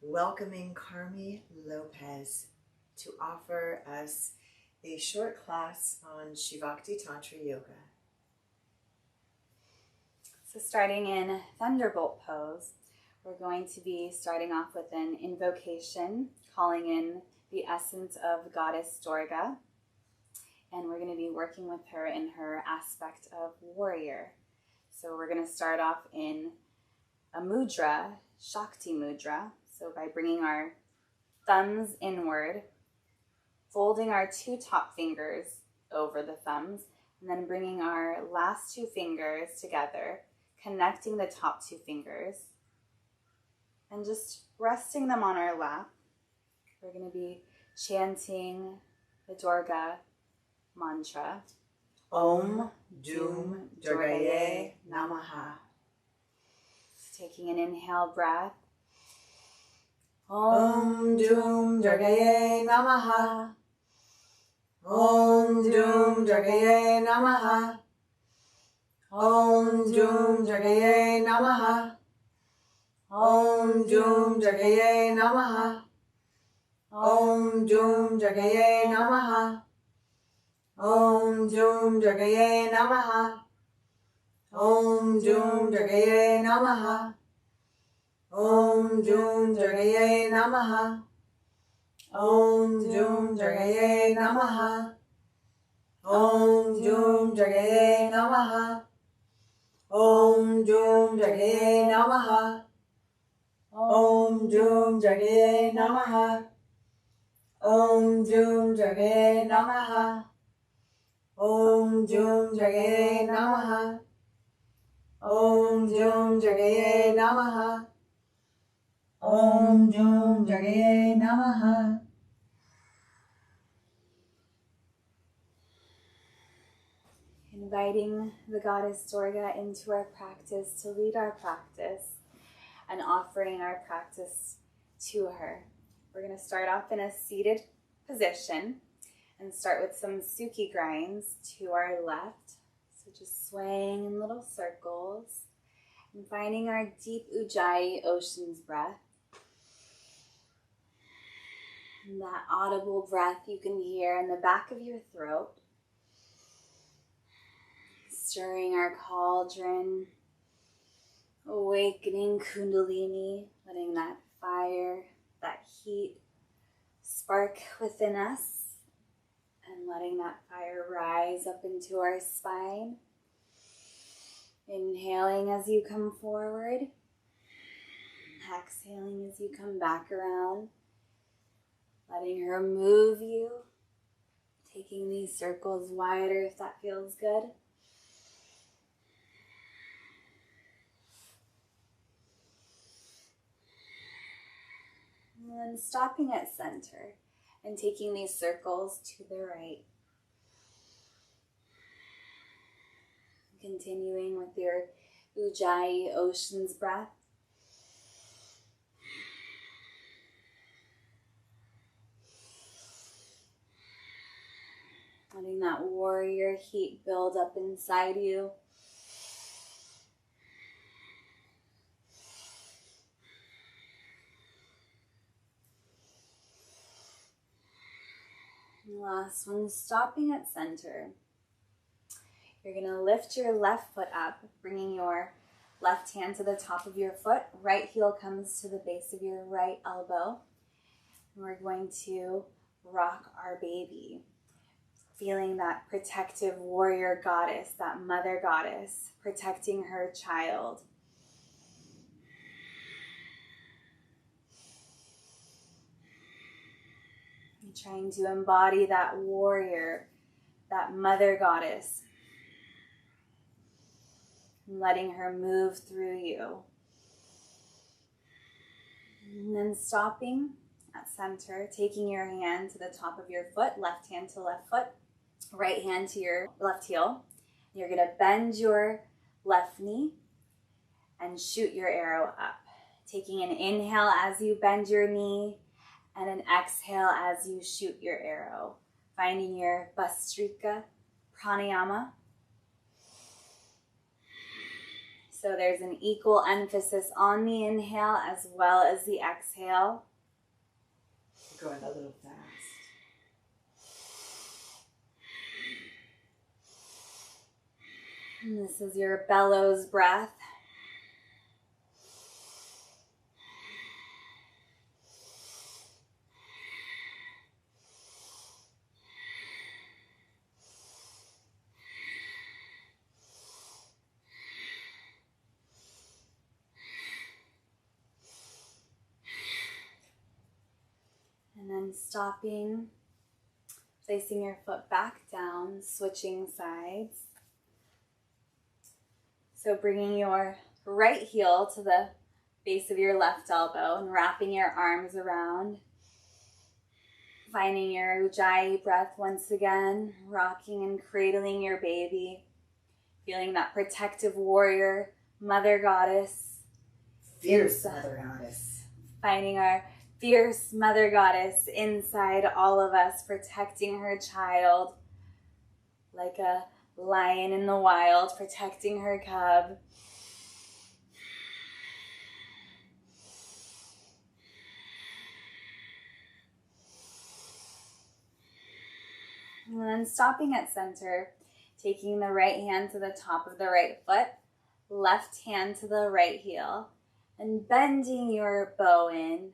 welcoming Carmy Lopez to offer us a short class on Shivakti Tantra Yoga. So starting in Thunderbolt pose, we're going to be starting off with an invocation, calling in the essence of Goddess Durga. And we're going to be working with her in her aspect of warrior. So we're going to start off in a mudra, Shakti mudra. So by bringing our thumbs inward, folding our two top fingers over the thumbs, and then bringing our last two fingers together, connecting the top two fingers, and just resting them on our lap. We're going to be chanting the Durga mantra. Om Doom Durgaye Namaha. Taking an inhale breath. Om Doom Durgaye Namaha. Om Doom Durgaye Namaha. Om Doom Durgaye Namaha. Om Doom Durgaye Namaha. Om Doom Durgaye Namaha. Om Doom Durgaye Namaha. Om Doom Durgaye Namaha. Om Doom Durgaye Namaha. Om Doom Durgaye Namaha. Om Doom Durgaye Namaha. Om Doom Durgaye Namaha. Om Doom Durgaye Namaha. Om Doom Durgaye Namaha. Om Doom Durgaye Namaha. Om Doom Durgaye Namaha. Om Doom Durgaye Namaha. Inviting the Goddess Durga into our practice to lead our practice and offering our practice to her. We're going to start off in a seated position and start with some Sukhi grinds to our left. So just swaying in little circles and finding our deep Ujjayi ocean's breath. And that audible breath you can hear in the back of your throat. Stirring our cauldron, awakening Kundalini, letting that fire, that heat spark within us, and letting that fire rise up into our spine. Inhaling as you come forward, exhaling as you come back around, letting her move you, taking these circles wider if that feels good. And then stopping at center and taking these circles to the right. Continuing with your Ujjayi ocean's breath. Letting that warrior heat build up inside you. And last one, stopping at center. You're going to lift your left foot up, bringing your left hand to the top of your foot. Right heel comes to the base of your right elbow. And we're going to rock our baby, feeling that protective warrior goddess, that mother goddess, protecting her child. And trying to embody that warrior, that mother goddess, and letting her move through you. And then stopping at center, taking your hand to the top of your foot, left hand to left foot, right hand to your left heel. You're going to bend your left knee and shoot your arrow up. Taking an inhale as you bend your knee and an exhale as you shoot your arrow. Finding your Bhastrika pranayama. So there's an equal emphasis on the inhale as well as the exhale. Going a little fast. And this is your bellows breath. And then stopping, placing your foot back down, switching sides. So bringing your right heel to the base of your left elbow and wrapping your arms around. Finding your Ujjayi breath once again, rocking and cradling your baby. Feeling that protective warrior, mother goddess. Fierce mother goddess. Finding our fierce mother goddess inside all of us, protecting her child like a lion in the wild, protecting her cub. And then stopping at center, taking the right hand to the top of the right foot, left hand to the right heel, and bending your bow in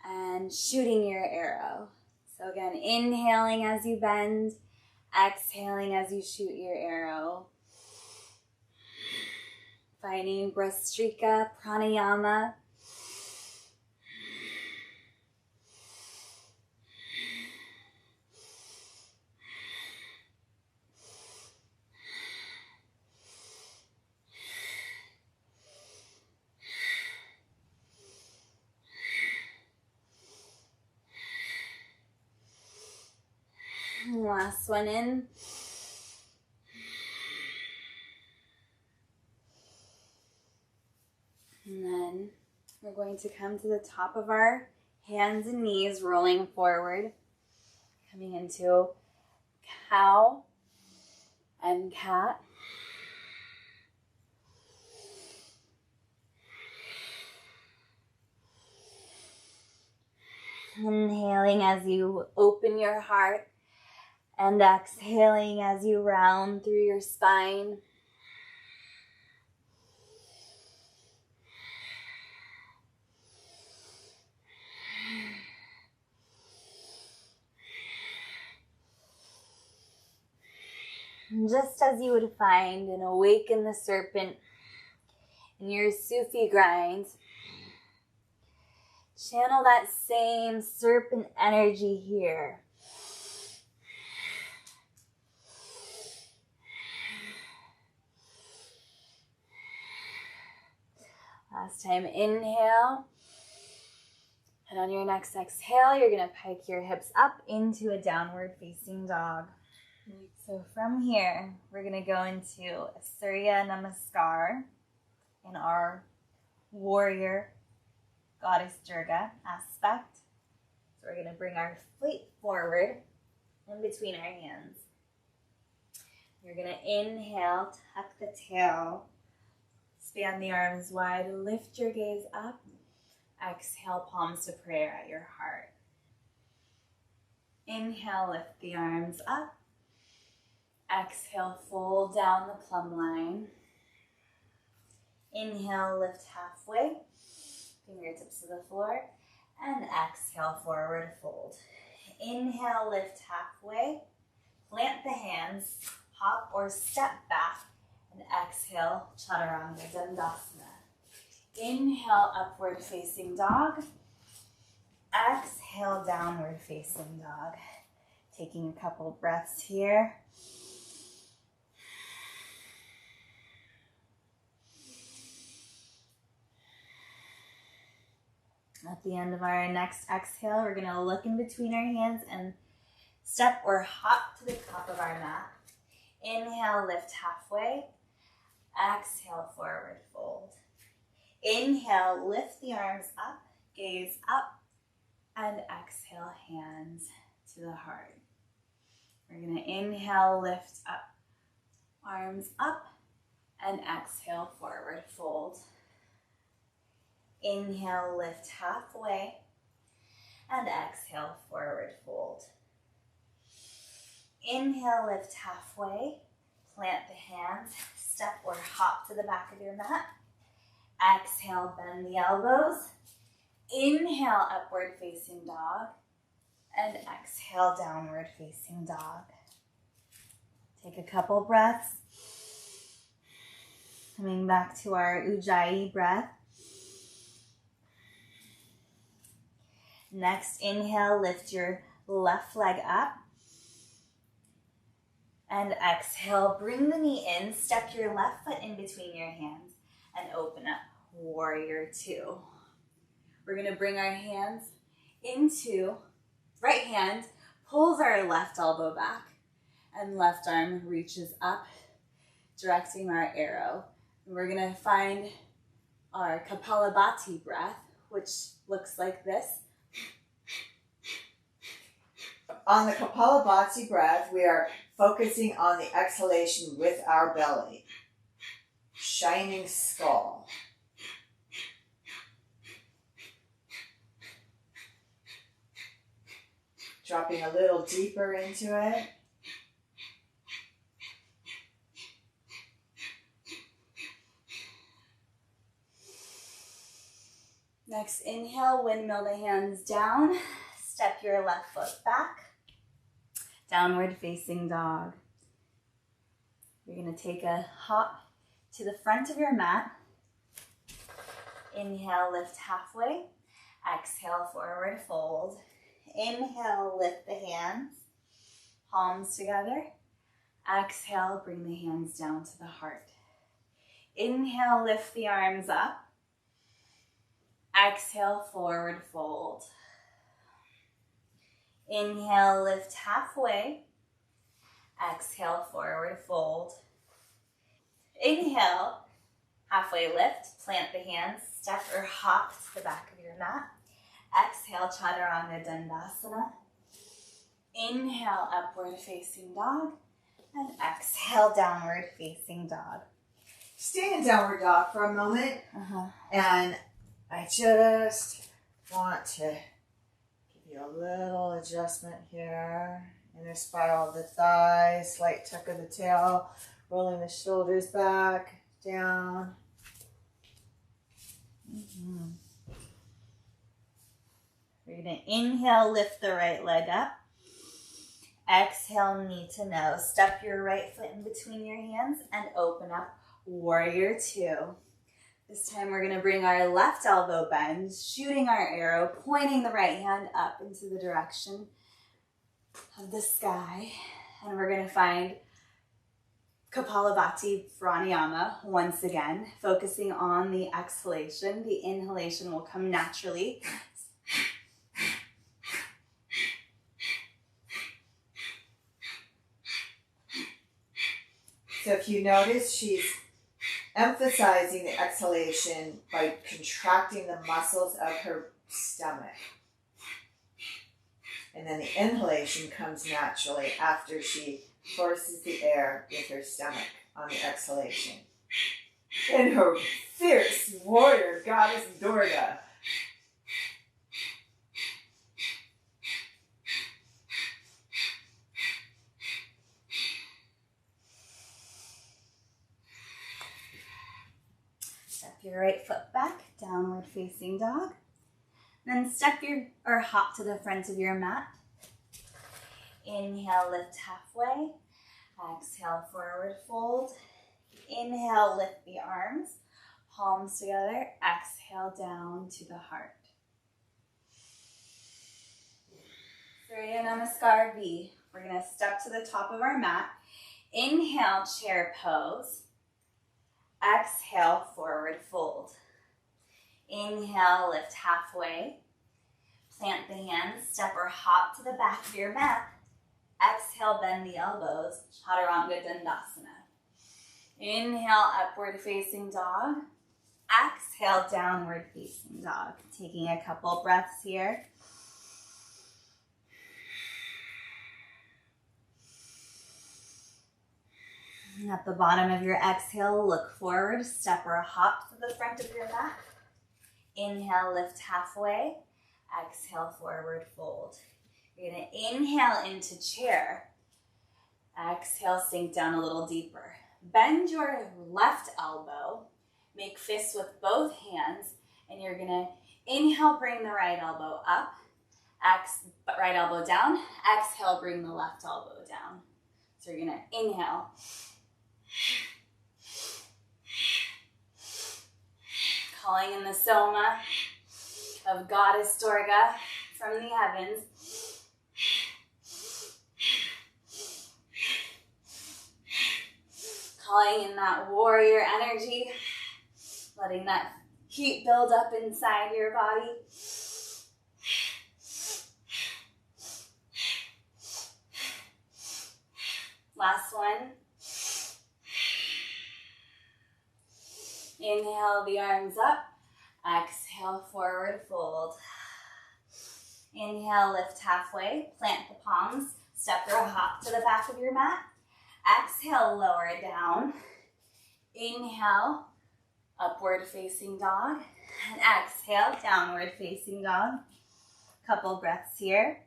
and shooting your arrow. So again, inhaling as you bend, exhaling as you shoot your arrow. Finding Brastrika Pranayama. Last one in. And then we're going to come to the top of our hands and knees, rolling forward, coming into cow and cat. Inhaling as you open your heart and exhaling as you round through your spine. And just as you would find and awaken the serpent in your Sufi grind, channel that same serpent energy here. Last time, inhale. And on your next exhale, you're going to pike your hips up into a downward facing dog. So from here, we're going to go into a Surya Namaskar in our warrior Goddess Durga aspect. So we're going to bring our feet forward in between our hands. You're going to inhale, tuck the tail, span the arms wide, lift your gaze up. Exhale, palms to prayer at your heart. Inhale, lift the arms up. Exhale, fold down the plumb line. Inhale, lift halfway, fingertips to the floor, and exhale, forward fold. Inhale, lift halfway, plant the hands, hop or step back, and exhale, Chaturanga Dandasana. Inhale, upward facing dog. Exhale, downward facing dog. Taking a couple breaths here. At the end of our next exhale, we're going to look in between our hands and step or hop to the top of our mat. Inhale, lift halfway. Exhale, forward fold. Inhale, lift the arms up, gaze up, and exhale, hands to the heart. We're going to inhale, lift up, arms up, And exhale, forward fold. Inhale, lift halfway. And exhale, forward fold. Inhale, lift halfway. Plant the hands, step or hop to the back of your mat. Exhale, bend the elbows. Inhale, upward facing dog. And exhale, downward facing dog. Take a couple breaths. Coming back to our Ujjayi breath. Next, inhale, lift your left leg up. And exhale, bring the knee in, step your left foot in between your hands and open up, warrior two. We're gonna bring our hands into, right hand pulls our left elbow back and left arm reaches up, directing our arrow. And we're gonna find our Kapalabhati breath, which looks like this. On the Kapalabhati breath, we are focusing on the exhalation with our belly. Shining skull. Dropping a little deeper into it. Next, inhale, windmill the hands down. Step your left foot back. Downward facing dog. You're going to take a hop to the front of your mat. Inhale, lift halfway. Exhale, forward fold. Inhale, lift the hands. Palms together. Exhale, bring the hands down to the heart. Inhale, lift the arms up. Exhale, forward fold. Inhale, lift halfway. Exhale, forward fold. Inhale, halfway lift, plant the hands, step or hop to the back of your mat. Exhale, Chaturanga Dandasana. Inhale, upward facing dog. And exhale, downward facing dog. Stay in downward dog for a moment. And I just want to give you a little adjustment here. Inner spiral of the thighs, slight tuck of the tail, rolling the shoulders back, down. We're going to inhale, lift the right leg up. Exhale, knee to nose. Step your right foot in between your hands and open up, warrior two. This time we're going to bring our left elbow bend, shooting our arrow, pointing the right hand up into the direction of the sky. And we're going to find Kapalabhati Pranayama once again, focusing on the exhalation. The inhalation will come naturally. So if you notice, she's emphasizing the exhalation by contracting the muscles of her stomach. And then the inhalation comes naturally after she forces the air with her stomach on the exhalation. In her fierce warrior, Goddess Durga. Your right foot back, downward facing dog. Then step or hop to the front of your mat. Inhale, lift halfway. Exhale, forward fold. Inhale, lift the arms, palms together. Exhale, down to the heart. Surya Namaskar V. We're going to step to the top of our mat. Inhale, chair pose. Exhale, forward fold. Inhale, lift halfway. Plant the hands, step or hop to the back of your mat. Exhale, bend the elbows, Chaturanga Dandasana. Inhale, upward facing dog. Exhale, downward facing dog. Taking a couple breaths here. At the bottom of your exhale, look forward, step or hop to the front of your mat. Inhale, lift halfway. Exhale, forward fold. You're going to inhale into chair. Exhale, sink down a little deeper. Bend your left elbow. Make fists with both hands. And you're going to inhale, bring the right elbow up. Right elbow down. Exhale, bring the left elbow down. So you're going to inhale. Calling in the soma of Goddess Durga from the heavens. Calling in that warrior energy, letting that heat build up inside your body. Last one. Inhale the arms up. Exhale, forward fold. Inhale, lift halfway. Plant the palms. Step or hop to the back of your mat. Exhale, lower it down. Inhale, upward facing dog. And exhale, downward facing dog. Couple breaths here.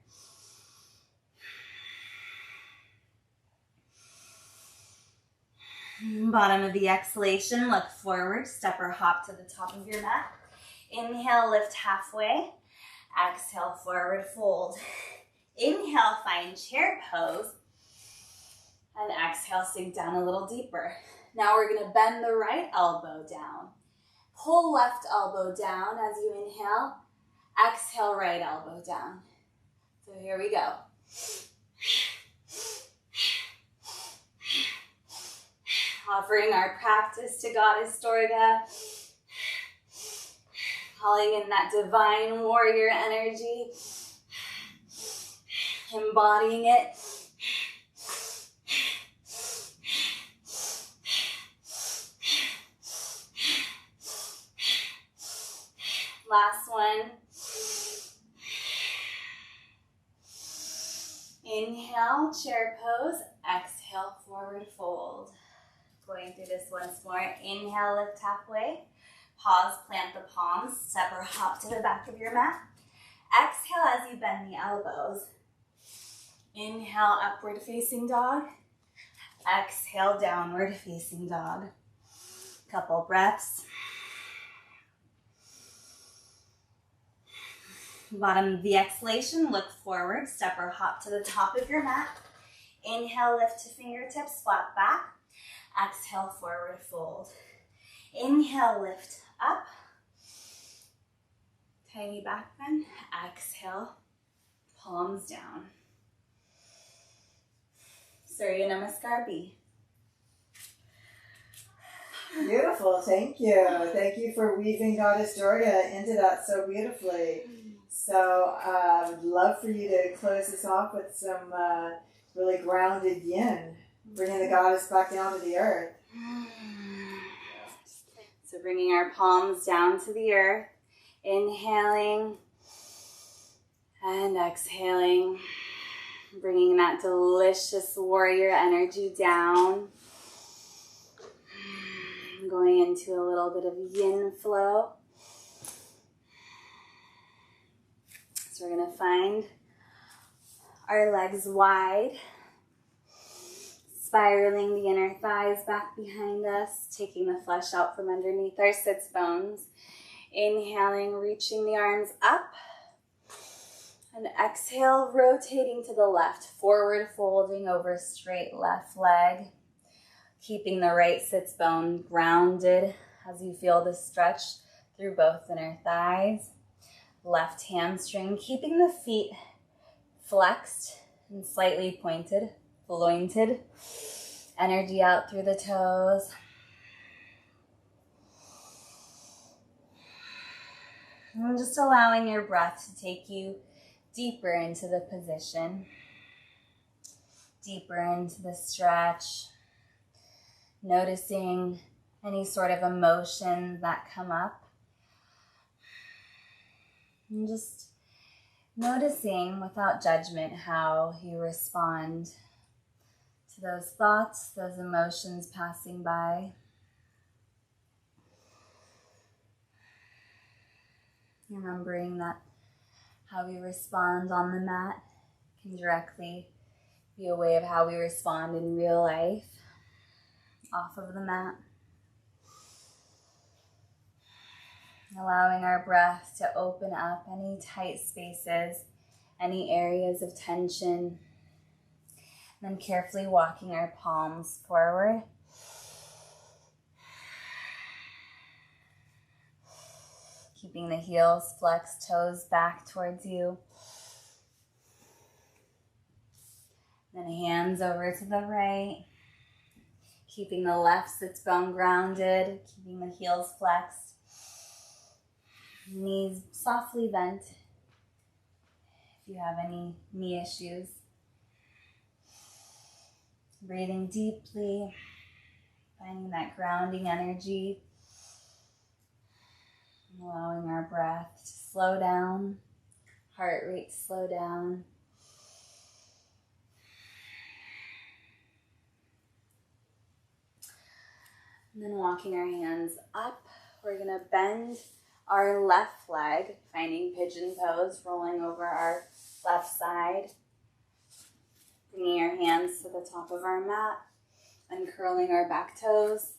Bottom of the exhalation, look forward, step or hop to the top of your mat. Inhale, lift halfway. Exhale, forward fold. Inhale, find chair pose. And exhale, sink down a little deeper. Now we're going to bend the right elbow down. Pull left elbow down as you inhale. Exhale, right elbow down. So here we go. Offering our practice to Goddess Durga. Calling in that divine warrior energy. Embodying it. Last one. Inhale, chair pose. Exhale, forward fold. Going through this once more. Inhale, lift halfway. Pause, plant the palms. Step or hop to the back of your mat. Exhale as you bend the elbows. Inhale, upward facing dog. Exhale, downward facing dog. Couple breaths. Bottom of the exhalation, look forward. Step or hop to the top of your mat. Inhale, lift to fingertips, flat back. Exhale, forward fold. Inhale, lift up. Tiny back bend. Exhale, palms down. Surya Namaskar B. Beautiful, thank you. Thank you for weaving Goddess Durga into that so beautifully. So I would love for you to close this off with some really grounded yin. Bringing the goddess back down to the earth. So bringing our palms down to the earth. Inhaling and exhaling. Bringing that delicious warrior energy down. Going into a little bit of yin flow. So we're going to find our legs wide. Spiraling the inner thighs back behind us, taking the flesh out from underneath our sits bones. Inhaling, reaching the arms up. And exhale, rotating to the left, forward folding over straight left leg. Keeping the right sits bone grounded as you feel the stretch through both inner thighs. Left hamstring, keeping the feet flexed and slightly pointed. Flointed. Energy out through the toes. And just allowing your breath to take you deeper into the position. Deeper into the stretch. Noticing any sort of emotions that come up. And just noticing without judgment how you respond to those thoughts, those emotions passing by. Remembering that how we respond on the mat can directly be a way of how we respond in real life off of the mat. Allowing our breath to open up any tight spaces, any areas of tension. Then carefully walking our palms forward. Keeping the heels flexed, toes back towards you. Then hands over to the right. Keeping the left sits bone grounded, keeping the heels flexed. Knees softly bent if you have any knee issues. Breathing deeply, finding that grounding energy. Allowing our breath to slow down, heart rate to slow down. And then walking our hands up, we're going to bend our left leg, finding pigeon pose, rolling over our left side. Bringing our hands to the top of our mat, uncurling our back toes.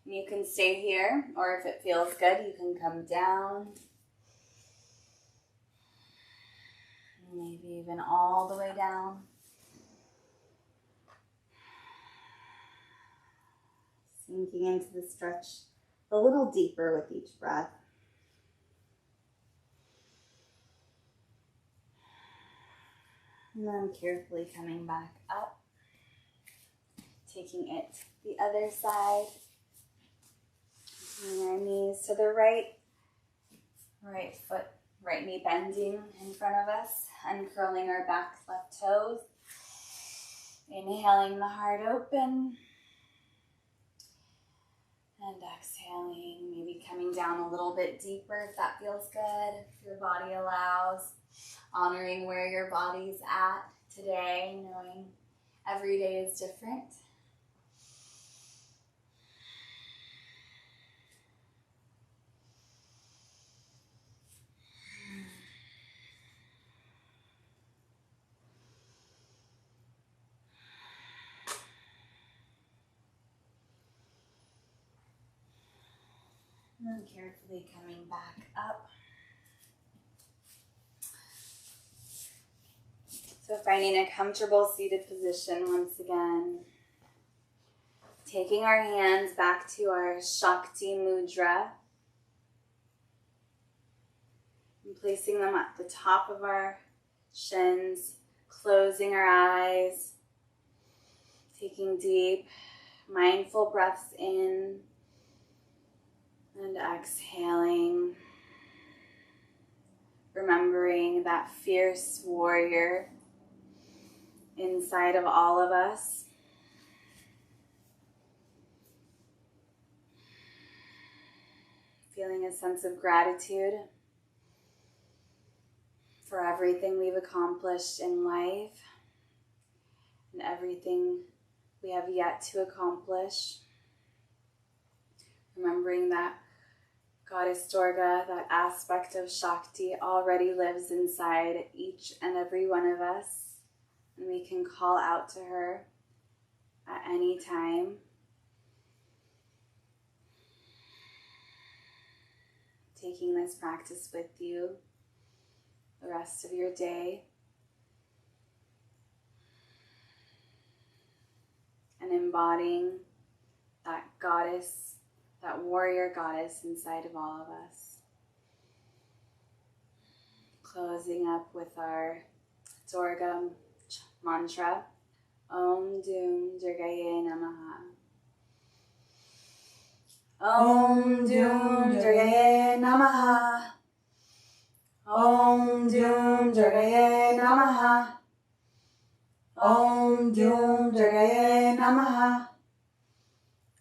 You can stay here, or if it feels good, you can come down. Maybe even all the way down. Sinking into the stretch a little deeper with each breath. And then carefully coming back up, taking it to the other side. Bring our knees to the right foot, right knee bending in front of us, uncurling our back left toes. Inhaling the heart open. And exhaling, maybe coming down a little bit deeper if that feels good, if your body allows. Honoring where your body's at today, knowing every day is different. And then carefully coming back up. So finding a comfortable seated position once again. Taking our hands back to our Shakti Mudra. And placing them at the top of our shins. Closing our eyes. Taking deep, mindful breaths in. And exhaling. Remembering that fierce warrior inside of all of us. Feeling a sense of gratitude for everything we've accomplished in life and everything we have yet to accomplish. Remembering that Goddess Durga, that aspect of Shakti, already lives inside each and every one of us. And we can call out to her at any time. Taking this practice with you the rest of your day. And embodying that goddess, that warrior goddess inside of all of us. Closing up with our Durga mantra, Om Doom Durgaye Namaha. Om Doom Durgaye Namaha. Om Doom Durgaye Namaha. Om Doom Durgaye Namaha.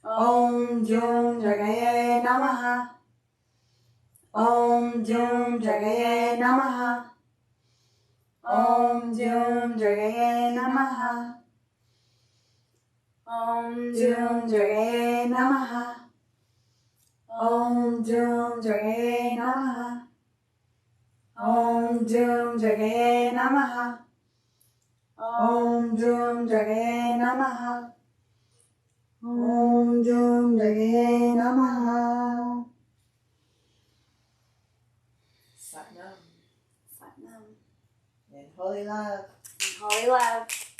Om Doom Durgaye Namaha. Om Doom Durgaye Namaha. Om Doom Durgaye Namaha. Om Doom Durgaye Namaha. Om Doom Durgaye Namaha. Om Doom Durgaye Namaha. Om Doom Durgaye Namaha. Om Doom Durgaye Namaha. Satnam. Satnam. In holy love. In holy love.